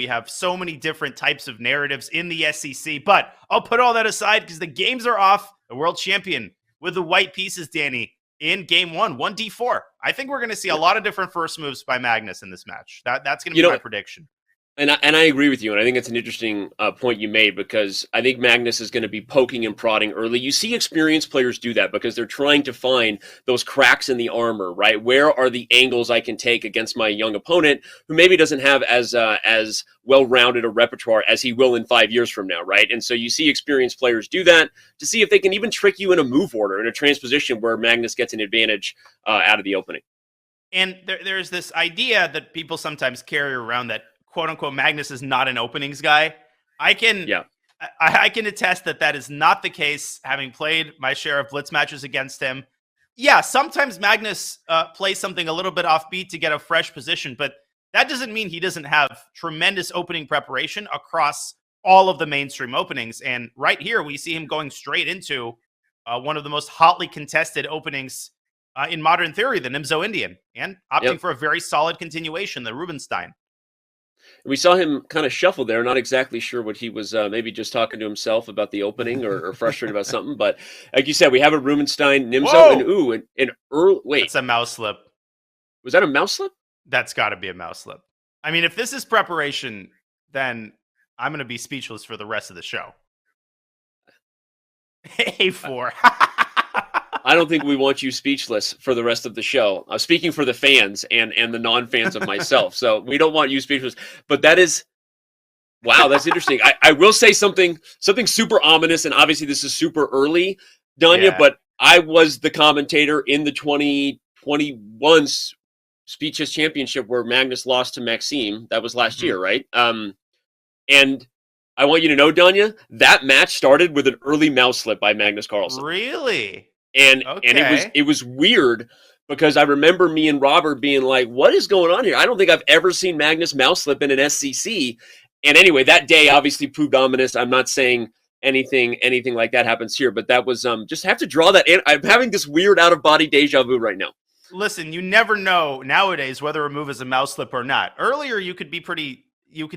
We have so many different types of narratives in the SEC, but I'll put all that aside because the games are off. The world champion with the white pieces, Danny, in game 1D4. I think we're going to see a lot of different first moves by Magnus in this match. That's going to be my prediction. And I agree with you, and I think it's an interesting point you made, because I think Magnus is going to be poking and prodding early. You see experienced players do that because they're trying to find those cracks in the armor, right? Where are the angles I can take against my young opponent who maybe doesn't have as well-rounded a repertoire as he will in 5 years from now, right? And so you see experienced players do that to see if they can even trick you in a move order, in a transposition where Magnus gets an advantage out of the opening. And there's this idea that people sometimes carry around that quote-unquote Magnus is not an openings guy. I can attest that is not the case, having played my share of blitz matches against him. Yeah, sometimes Magnus plays something a little bit offbeat to get a fresh position, but that doesn't mean he doesn't have tremendous opening preparation across all of the mainstream openings. And right here, we see him going straight into one of the most hotly contested openings in modern theory, the Nimzo-Indian, and opting for a very solid continuation, the Rubinstein. We saw him kind of shuffle there, not exactly sure what he was, maybe just talking to himself about the opening or frustrated about something. But like you said, we have a Rubinstein, Nimzo, and Earl. Wait. That's a mouse slip. Was that a mouse slip? That's got to be a mouse slip. I mean, if this is preparation, then I'm going to be speechless for the rest of the show. A4. I don't think we want you speechless for the rest of the show. Speaking for the fans and the non-fans of myself. So we don't want you speechless. But that is, wow, that's interesting. I will say something super ominous, and obviously this is super early, Danya, but I was the commentator in the 2021 Speeches Championship where Magnus lost to Maxime. That was last year, right? And I want you to know, Danya, that match started with an early mouse slip by Magnus Carlsen. Really? And it was weird because I remember me and Robert being like, what is going on here? I don't think I've ever seen Magnus mouse slip in an SCC. And anyway, that day obviously proved ominous. I'm not saying anything like that happens here, but that was just have to draw that in. I'm having this weird out-of-body deja vu right now. Listen, you never know nowadays whether a move is a mouse slip or not. Earlier, you could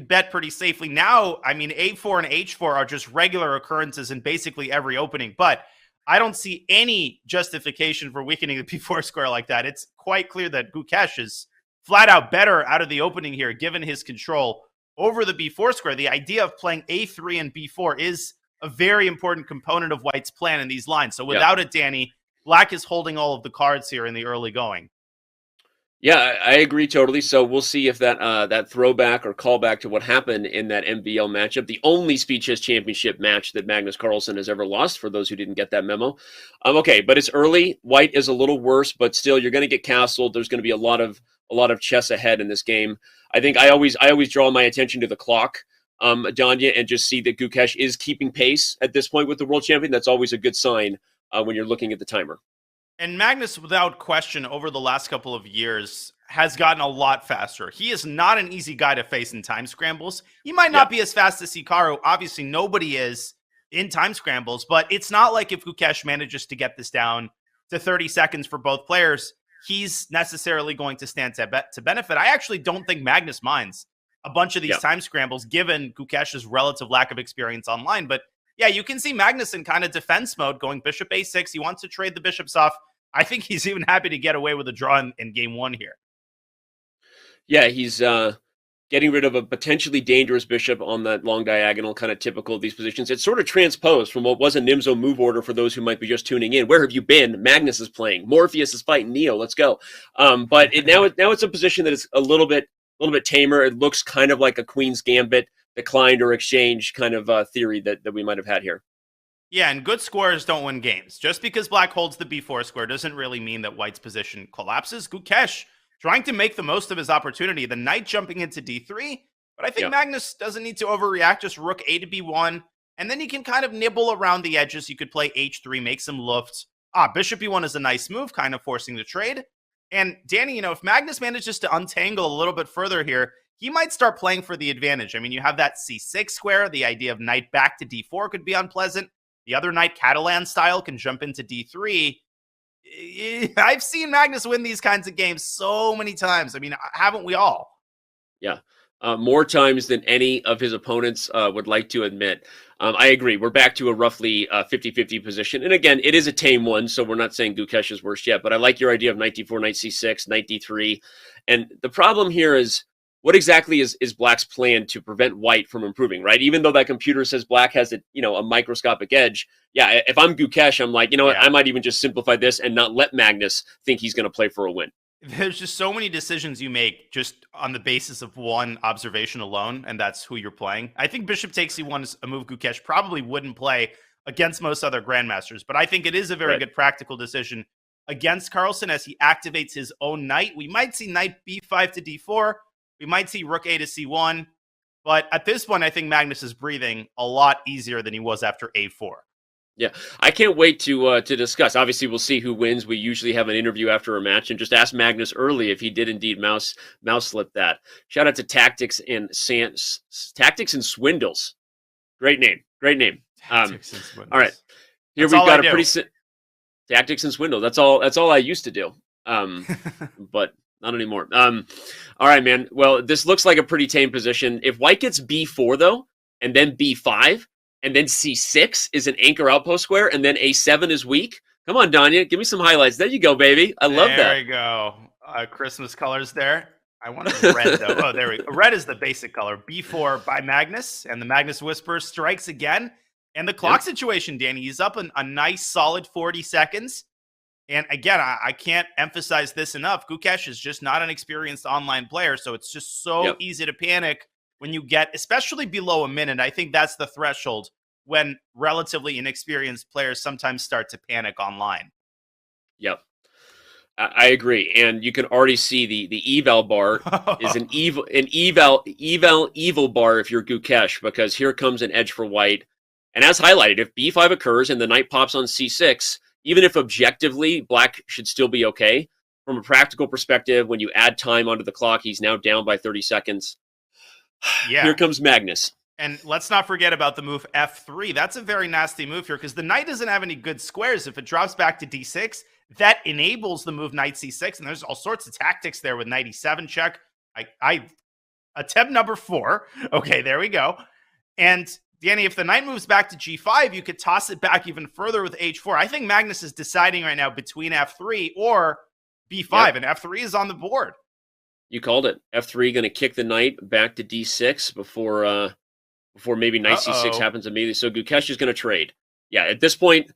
bet pretty safely. Now, I mean, A4 and H4 are just regular occurrences in basically every opening, but I don't see any justification for weakening the B4 square like that. It's quite clear that Gukesh is flat out better out of the opening here, given his control over the B4 square. The idea of playing A3 and B4 is a very important component of White's plan in these lines. So without it, Danny, Black is holding all of the cards here in the early going. Yeah, I agree totally. So we'll see if that throwback or callback to what happened in that MBL matchup, the only Speeches Championship match that Magnus Carlsen has ever lost, for those who didn't get that memo. Okay, but it's early. White is a little worse, but still, you're going to get castled. There's going to be a lot of chess ahead in this game. I think I always draw my attention to the clock, Danya, and just see that Gukesh is keeping pace at this point with the world champion. That's always a good sign when you're looking at the timer. And Magnus, without question, over the last couple of years, has gotten a lot faster. He is not an easy guy to face in time scrambles. He might not be as fast as Hikaru. Obviously, nobody is in time scrambles, but it's not like if Gukesh manages to get this down to 30 seconds for both players, he's necessarily going to stand to benefit. I actually don't think Magnus minds a bunch of these time scrambles, given Gukesh's relative lack of experience online. But yeah, you can see Magnus in kind of defense mode, going bishop a6. He wants to trade the bishops off. I think he's even happy to get away with a draw in game one here. Yeah, he's getting rid of a potentially dangerous bishop on that long diagonal, kind of typical of these positions. It's sort of transposed from what was a Nimzo move order for those who might be just tuning in. Where have you been? Magnus is playing. Morpheus is fighting Neo. Let's go. But now it's a position that is a little bit tamer. It looks kind of like a Queen's Gambit, declined or exchange kind of theory that we might have had here. Yeah, and good squares don't win games. Just because Black holds the b4 square doesn't really mean that White's position collapses. Gukesh trying to make the most of his opportunity. The knight jumping into d3, but I think Magnus doesn't need to overreact. Just rook a to b1, and then you can kind of nibble around the edges. You could play h3, make some lufts. Bishop e1 is a nice move, kind of forcing the trade. And Danny, if Magnus manages to untangle a little bit further here, he might start playing for the advantage. I mean, you have that c6 square. The idea of knight back to d4 could be unpleasant. The other knight, Catalan style, can jump into d3. I've seen Magnus win these kinds of games so many times. I mean, haven't we all? Yeah. more times than any of his opponents would like to admit. I agree. We're back to a roughly 50-50 position. And again, it is a tame one, so we're not saying Gukesh is worse yet. But I like your idea of knight d4, knight c6, knight d3. And the problem here is, what exactly is Black's plan to prevent White from improving, right? Even though that computer says Black has a microscopic edge. Yeah, if I'm Gukesh, I'm like, you know what? I might even just simplify this and not let Magnus think he's going to play for a win. There's just so many decisions you make just on the basis of one observation alone, and that's who you're playing. I think bishop takes c1 is a move Gukesh probably wouldn't play against most other grandmasters, but I think it is a very good practical decision against Carlsen as he activates his own knight. We might see knight b5 to d4. We might see rook a to c1, but at this point, I think Magnus is breathing a lot easier than he was after a4. Yeah, I can't wait to discuss. Obviously, we'll see who wins. We usually have an interview after a match, and just ask Magnus early if he did indeed mouse slip that. Shout out to Tactics and Swindles. Great name. All right, here we've got a pretty Tactics and Swindles. That's all I used to do. But not anymore. All right, man. Well, this looks like a pretty tame position. If White gets b4 though, and then b5. And then c6 is an anchor outpost square, and then a7 is weak. Come on, Danya, give me some highlights. There you go, baby. I love that. There you go. Christmas colors there. I wanted red, though. Oh, there we go. Red is the basic color. b4 by Magnus, and the Magnus Whisperer strikes again. And the clock situation, Danny, he's up a nice solid 40 seconds. And again, I can't emphasize this enough. Gukesh is just not an experienced online player, so it's just so easy to panic when you get, especially below a minute. I think that's the threshold when relatively inexperienced players sometimes start to panic online. Yep. I agree. And you can already see the eval bar is an evil bar if you're Gukesh, because here comes an edge for White. And as highlighted, if b5 occurs and the knight pops on c6, even if objectively Black should still be okay, from a practical perspective, when you add time onto the clock, he's now down by 30 seconds. Yeah. Here comes Magnus. And let's not forget about the move f3. That's a very nasty move here because the knight doesn't have any good squares. If it drops back to d6, that enables the move knight c6. And there's all sorts of tactics there with knight e7 check. I attempt number 4. Okay, there we go. And Danny, if the knight moves back to g5, you could toss it back even further with h4. I think Magnus is deciding right now between f3 or b5, and f3 is on the board. You called it. F3 going to kick the knight back to d6 before maybe knight c6 happens immediately. So Gukesh is going to trade. Yeah, at this point,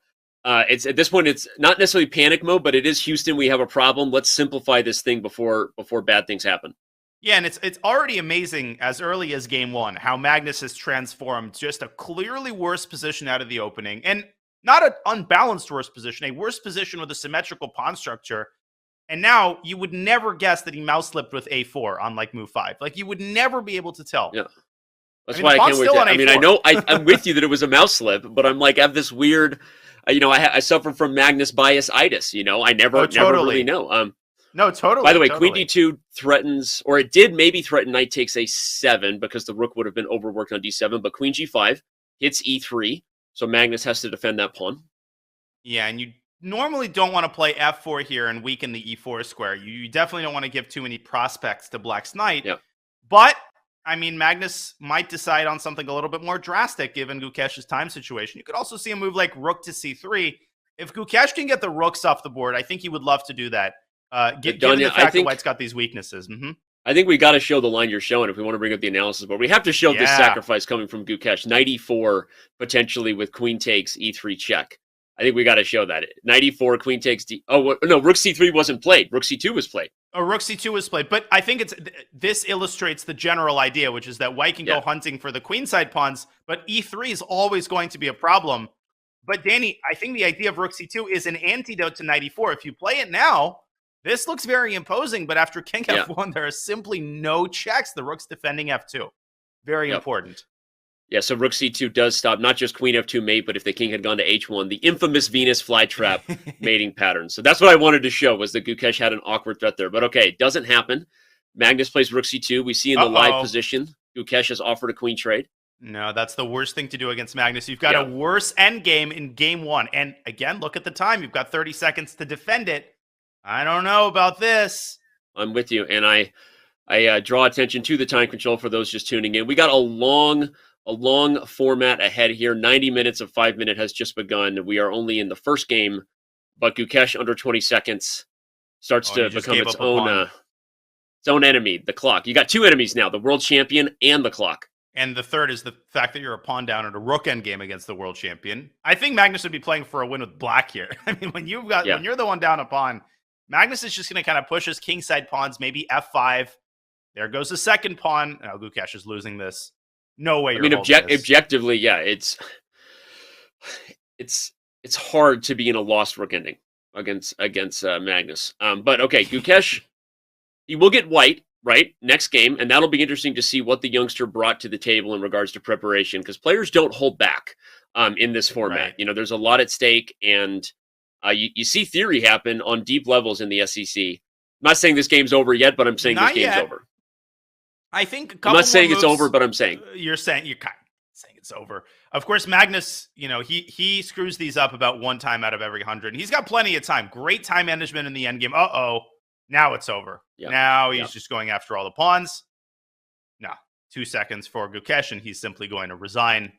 it's not necessarily panic mode, but it is Houston. We have a problem. Let's simplify this thing before bad things happen. Yeah, and it's already amazing as early as game 1 how Magnus has transformed just a clearly worse position out of the opening, and not an unbalanced worse position, a worse position with a symmetrical pawn structure. And now you would never guess that he mouse slipped with a4 on like move 5. Like you would never be able to tell. Yeah, that's why I can't wait. I mean, I know I'm with you that it was a mouse slip, but I'm like, I have this weird, I suffer from Magnus bias-itis. I never really know. No, totally. By the way, Queen d2 threatens, or it did maybe threaten knight takes a7 because the rook would have been overworked on d7, but Queen g5 hits e3, so Magnus has to defend that pawn. Yeah, and you normally don't want to play f4 here and weaken the e4 square. You definitely don't want to give too many prospects to Black's knight. Yep. But, I mean, Magnus might decide on something a little bit more drastic given Gukesh's time situation. You could also see a move like rook to c3. If Gukesh can get the rooks off the board, I think he would love to do that. Given the fact that White's got these weaknesses. I think we got to show the line you're showing if we want to bring up the analysis board. We have to show this sacrifice coming from Gukesh. Knight e4, potentially with queen takes e3 check. I think we got to show that. Knight e4, queen takes d. Oh, no, rook c3 wasn't played. Rook c2 was played. Oh, rook c2 was played. But I think this illustrates the general idea, which is that White can go hunting for the queenside pawns, but e3 is always going to be a problem. But Danny, I think the idea of rook c2 is an antidote to knight e4. If you play it now, this looks very imposing, but after king f1, there are simply no checks. The rook's defending f2. Very important. Yeah, so rook c2 does stop not just queen f2 mate, but if the king had gone to h1, the infamous Venus flytrap mating pattern. So that's what I wanted to show, was that Gukesh had an awkward threat there. But okay, it doesn't happen. Magnus plays rook c2. We see in the live position, Gukesh has offered a queen trade. No, that's the worst thing to do against Magnus. You've got a worse endgame in game 1. And again, look at the time. You've got 30 seconds to defend it. I don't know about this. I'm with you. And I I draw attention to the time control for those just tuning in. We got a long format ahead here. 90 minutes of 5-minute has just begun. We are only in the first game, but Gukesh under 20 seconds starts to become its own enemy, the clock. You got two enemies now, the world champion and the clock. And the third is the fact that you're a pawn down at a rook endgame against the world champion. I think Magnus would be playing for a win with black here. I mean, when you're the one down a pawn, Magnus is just going to kind of push his kingside pawns, maybe f5. There goes the second pawn. Now Gukesh is losing this. No way. Objectively, yeah, it's hard to be in a lost rook ending against Magnus. But okay, Gukesh, he will get white. Right, next game, and that'll be interesting to see what the youngster brought to the table in regards to preparation, because players don't hold back in this format. Right. You know, there's a lot at stake, and you see theory happen on deep levels in the SEC. I'm not saying this game's over yet, but I'm saying this game's over. I think I'm not saying it's over, but I'm saying you're kind of saying it's over. Of course, Magnus, you know, he screws these up about one time out of every 100. He's got plenty of time. Great time management in the endgame. Now it's over. Yep. Now he's just going after all the pawns. No, 2 seconds for Gukesh, and he's simply going to resign.